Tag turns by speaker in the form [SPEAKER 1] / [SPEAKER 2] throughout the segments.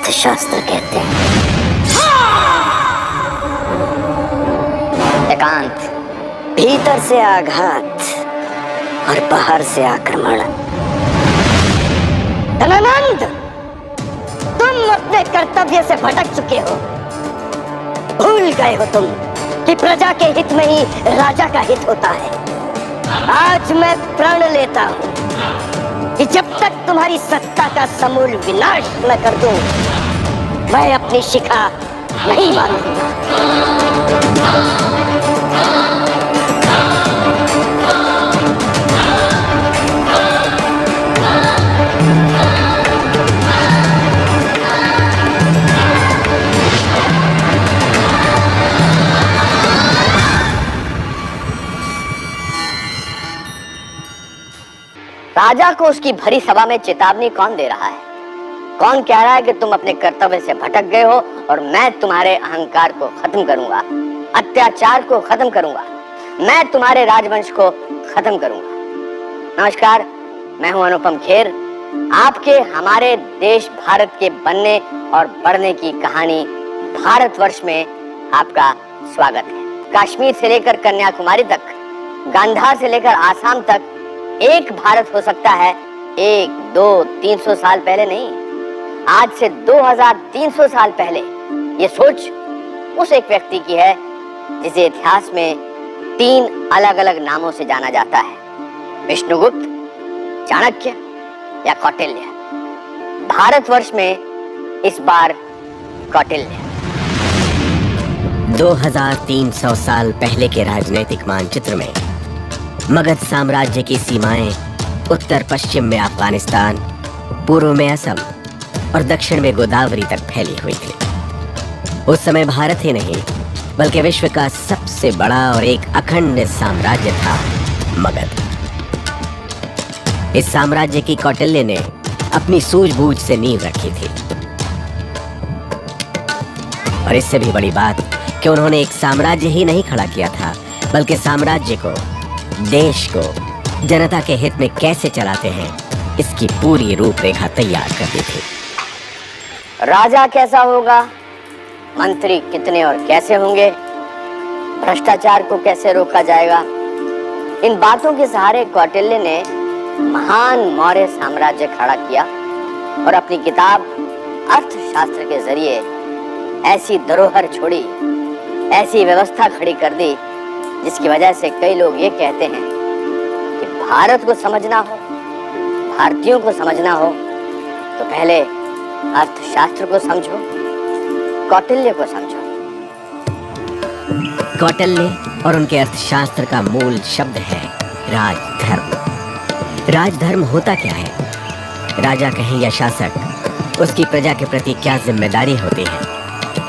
[SPEAKER 1] अर्थशास्त्र कहते हैं। एकांत, भीतर से आघात और बाहर से आक्रमण। धनानंद, तुम अपने कर्तव्य से भटक चुके हो। भूल गए हो तुम कि प्रजा के हित में ही राजा का हित होता है। आज मैं प्रण लेता हूं कि जब तक तुम्हारी सत्ता का समूल विनाश न कर दूं, मैं अपनी शिखा नहीं बांधूंगा। राजा को उसकी भरी सभा में चेतावनी कौन दे रहा है? कौन कह रहा है कि तुम अपने कर्तव्य से भटक गए हो और मैं तुम्हारे अहंकार को खत्म करूंगा, अत्याचार को खत्म करूंगा, मैं तुम्हारे राजवंश को खत्म करूंगा। नमस्कार, मैं हूं अनुपम खेर। आपके हमारे देश भारत के बनने और बढ़ने की कहानी भारतवर्ष में आपका स्वागत है। कश्मीर से लेकर कन्याकुमारी तक, गांधार से लेकर आसाम तक एक भारत हो सकता है। 1, 2, 300 साल पहले नहीं, आज से 2300 साल पहले। ये सोच उस एक व्यक्ति की है जिसे इतिहास में 3 अलग अलग नामों से जाना जाता है: विष्णुगुप्त, चाणक्य या कौटिल्य। भारतवर्ष में इस बार कौटिल्य।
[SPEAKER 2] 2300 साल पहले के राजनीतिक मानचित्र में मगध साम्राज्य की सीमाएं उत्तर पश्चिम में अफगानिस्तान, पूर्व में असम और दक्षिण में गोदावरी तक फैली हुई थी। उस समय भारत ही नहीं बल्कि विश्व का सबसे बड़ा और एक अखंड साम्राज्य था मगध। इस साम्राज्य की कौटिल्य ने अपनी सूझबूझ से नींव रखी थी। और इससे भी बड़ी बात कि उन्होंने एक साम्राज्य ही नहीं खड़ा किया था, बल्कि साम्राज्य को, देश को जनता के हित में कैसे चलाते हैं इसकी पूरी रूपरेखा तैयार कर दी थी।
[SPEAKER 1] राजा कैसा होगा, मंत्री कितने और कैसे होंगे, भ्रष्टाचार को कैसे रोका जाएगा, इन बातों के सहारे कौटिल्य ने महान मौर्य साम्राज्य खड़ा किया और अपनी किताब अर्थशास्त्र के जरिए ऐसी धरोहर छोड़ी, ऐसी व्यवस्था खड़ी कर दी जिसकी वजह से कई लोग ये कहते हैं कि भारत को समझना हो, भारतीयों को समझना हो तो पहले अर्थशास्त्र को समझो, कौटिल्य को समझो।
[SPEAKER 2] कौटिल्य और उनके अर्थशास्त्र का मूल शब्द है राजधर्म। राजधर्म होता क्या है? राजा कहें या शासक, उसकी प्रजा के प्रति क्या जिम्मेदारी होती है,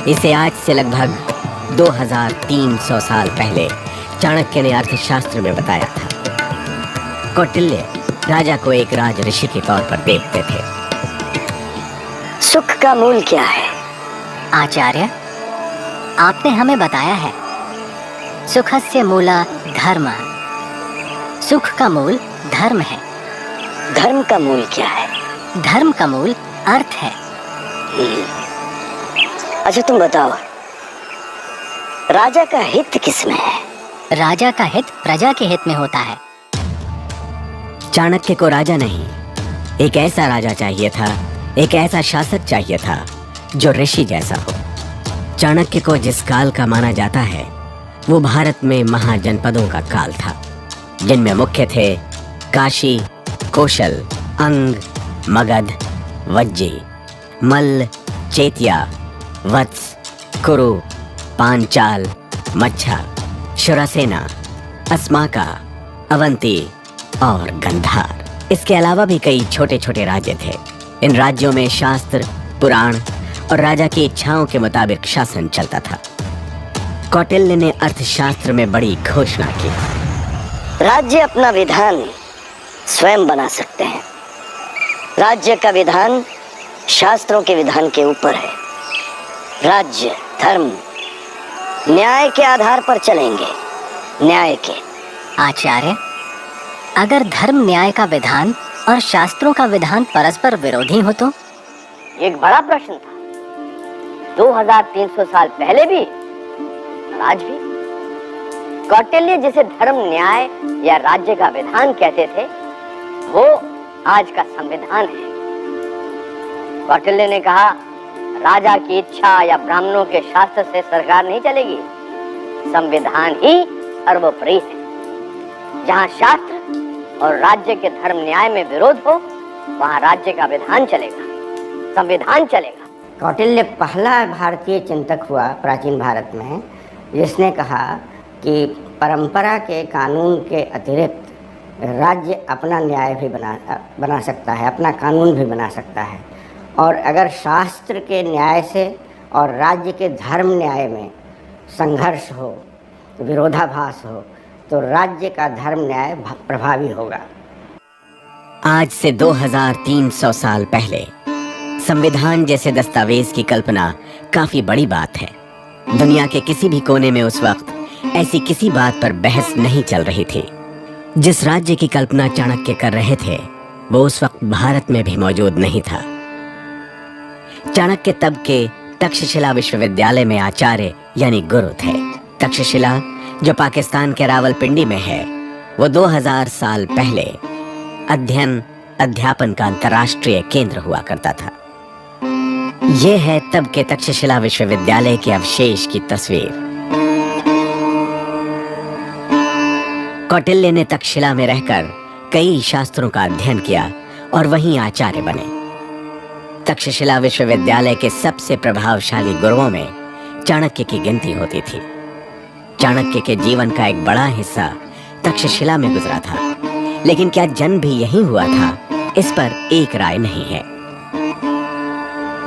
[SPEAKER 2] इसे आज से लगभग 2300 साल पहले चाणक्य ने अर्थशास्त्र में बताया था। कौटिल्य राजा को एक राज ऋषि के तौर पर देखते थे।
[SPEAKER 1] सुख का मूल क्या है?
[SPEAKER 3] आचार्य, आपने हमें बताया है, सुखस्य मूला धर्म। सुख का मूल धर्म है।
[SPEAKER 1] धर्म का मूल क्या है?
[SPEAKER 3] धर्म का मूल अर्थ है।
[SPEAKER 1] अच्छा तुम बताओ, राजा का हित किसमें है?
[SPEAKER 3] राजा का हित प्रजा के हित में होता है।
[SPEAKER 2] चाणक्य को राजा नहीं, एक ऐसा राजा चाहिए था, एक ऐसा शासक चाहिए था जो ऋषि जैसा हो। चाणक्य को जिस काल का माना जाता है वो भारत में महाजनपदों का काल था, जिनमें मुख्य थे काशी, कौशल, अंग, मगध, वज्जी, मल्ल, चेतिया, वत्स, कुरु, पांचाल, मच्छा, शुरसेना, अस्माका, अवंती और गंधार। इसके अलावा भी कई छोटे छोटे राज्य थे। इन राज्यों में शास्त्र, पुराण और राजा की इच्छाओं के मुताबिक शासन चलता था। कौटिल्य ने अर्थशास्त्र में बड़ी घोषणा की।
[SPEAKER 1] राज्य अपना विधान स्वयं बना सकते हैं। राज्य का विधान शास्त्रों के विधान के ऊपर है। राज्य, धर्म, न्याय के आधार पर चलेंगे, न्याय के।
[SPEAKER 3] आचार्य, अगर धर्म न्याय का विधान और शास्त्रों का विधान परस्पर विरोधी हो तो?
[SPEAKER 1] एक बड़ा प्रश्न था। 2300 साल पहले भी और आज भी। कौटिल्य जिसे धर्म, न्याय या राज्य का विधान कहते थे, वो आज का संविधान है। कौटिल्य ने कहा, राजा की इच्छा या ब्राह्मणों के शास्त्र से सरकार नहीं चलेगी, संविधान ही सर्वोपरि है। जहाँ शास्त्र और राज्य के धर्म न्याय में विरोध हो, वहाँ राज्य का विधान चलेगा, संविधान चलेगा।
[SPEAKER 2] कौटिल्य पहला भारतीय चिंतक हुआ प्राचीन भारत में जिसने कहा कि परंपरा के कानून के अतिरिक्त राज्य अपना न्याय भी बना सकता है, अपना कानून भी बना सकता है। और अगर शास्त्र के न्याय से और राज्य के धर्म न्याय में संघर्ष हो, विरोधाभास हो, तो राज्य का धर्म न्याय प्रभावी होगा। आज से 2300 साल पहले संविधान जैसे दस्तावेज की कल्पना काफी बड़ी बात है। दुनिया के किसी भी कोने में उस वक्त ऐसी किसी बात पर बहस नहीं चल रही थी। जिस राज्य की कल्पना चाणक्य कर रहे थे, वो उस वक्त भारत में भी मौजूद नहीं था। चाणक्य तब के तक्षशिला विश्वविद्यालय में आचार्य यानी गुरु थे। तक्षशिला जो पाकिस्तान के रावलपिंडी में है, वो 2000 साल पहले अध्ययन अध्यापन का अंतर्राष्ट्रीय केंद्र हुआ करता था। ये है तब के तक्षशिला विश्वविद्यालय के अवशेष की तस्वीर। कौटिल्य ने तक्षशिला में रहकर कई शास्त्रों का अध्ययन किया और वहीं आचार्य बने। तक्षशिला विश्वविद्यालय के सबसे प्रभावशाली गुरुओं में चाणक्य की गिनती होती थी। चाणक्य के जीवन का एक बड़ा हिस्सा तक्षशिला में गुजरा था, लेकिन क्या जन्म भी यहीं हुआ था, इस पर एक राय नहीं है।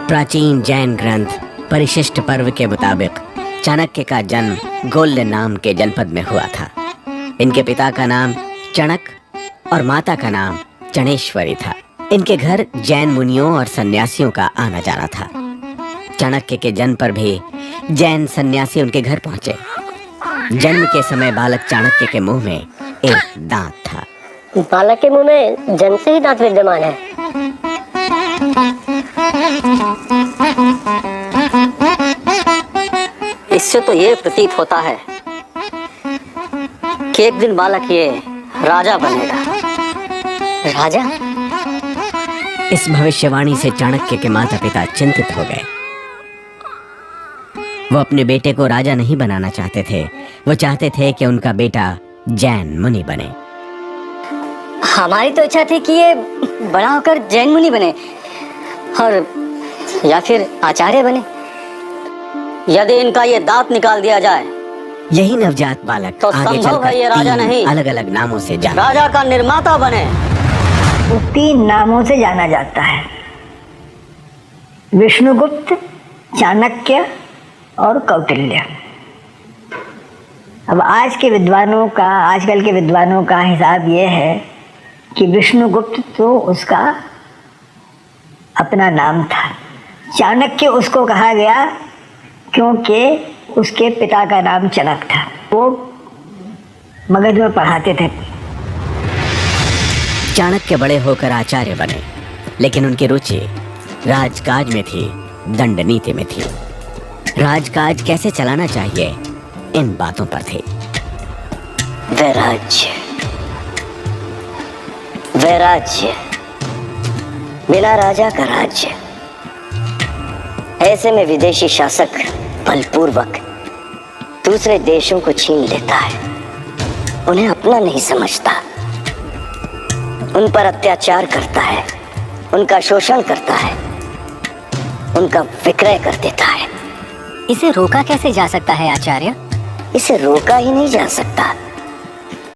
[SPEAKER 2] प्राचीन जैन ग्रंथ परिशिष्ट पर्व के मुताबिक चाणक्य का जन्म गोल्य नाम के जनपद में हुआ था। इनके पिता का नाम चणक और माता का नाम चणेश्वरी था। इनके घर जैन मुनियों और सन्यासियों का आना जाना था। चाणक्य के जन्म पर भी जैन सन्यासी उनके घर पहुंचे। जन्म के समय बालक चाणक्य के मुंह में एक दांत था।
[SPEAKER 3] बालक के मुंह में जन्म से ही दांत विद्यमान है।
[SPEAKER 4] इससे तो ये प्रतीत होता है कि एक दिन बालक ये राजा बनेगा।
[SPEAKER 3] राजा?
[SPEAKER 2] इस भविष्यवाणी से चाणक्य के माता पिता चिंतित हो गए। वो अपने बेटे को राजा नहीं बनाना चाहते थे, वो चाहते थे कि उनका बेटा जैन मुनि बने।
[SPEAKER 3] हमारी तो इच्छा थी कि ये बड़ा होकर जैन मुनि बने और या फिर आचार्य बने।
[SPEAKER 4] यदि इनका ये दांत निकाल दिया जाए,
[SPEAKER 2] यही नवजात बालक
[SPEAKER 4] तो
[SPEAKER 2] आगे
[SPEAKER 4] संभव है ये
[SPEAKER 2] चलकर
[SPEAKER 4] राजा
[SPEAKER 2] 3
[SPEAKER 4] नहीं,
[SPEAKER 2] अलग-अलग नामों से जाना,
[SPEAKER 4] राजा का निर्माता बने।
[SPEAKER 5] वो 3 नामों से जाना जाता है, विष्णुगुप्त, चाणक्य और कौटिल्य। अब आजकल के विद्वानों का हिसाब ये है कि विष्णुगुप्त तो उसका अपना नाम था। चाणक्य उसको कहा गया क्योंकि उसके पिता का नाम चणक था। वो मगध में पढ़ाते थे।
[SPEAKER 2] चाणक्य बड़े होकर आचार्य बने, लेकिन उनकी रुचि राजकाज में थी, दंड नीति में थी। राजकाज कैसे चलाना चाहिए, इन बातों पर थे।
[SPEAKER 1] वैराज्य, बिना राजा का राज्य। ऐसे में विदेशी शासक बलपूर्वक दूसरे देशों को छीन लेता है, उन्हें अपना नहीं समझता, उन पर अत्याचार करता है, उनका शोषण करता है, उनका विक्रय कर देता है।
[SPEAKER 3] इसे रोका कैसे जा सकता है आचार्य?
[SPEAKER 1] इसे रोका ही नहीं जा सकता।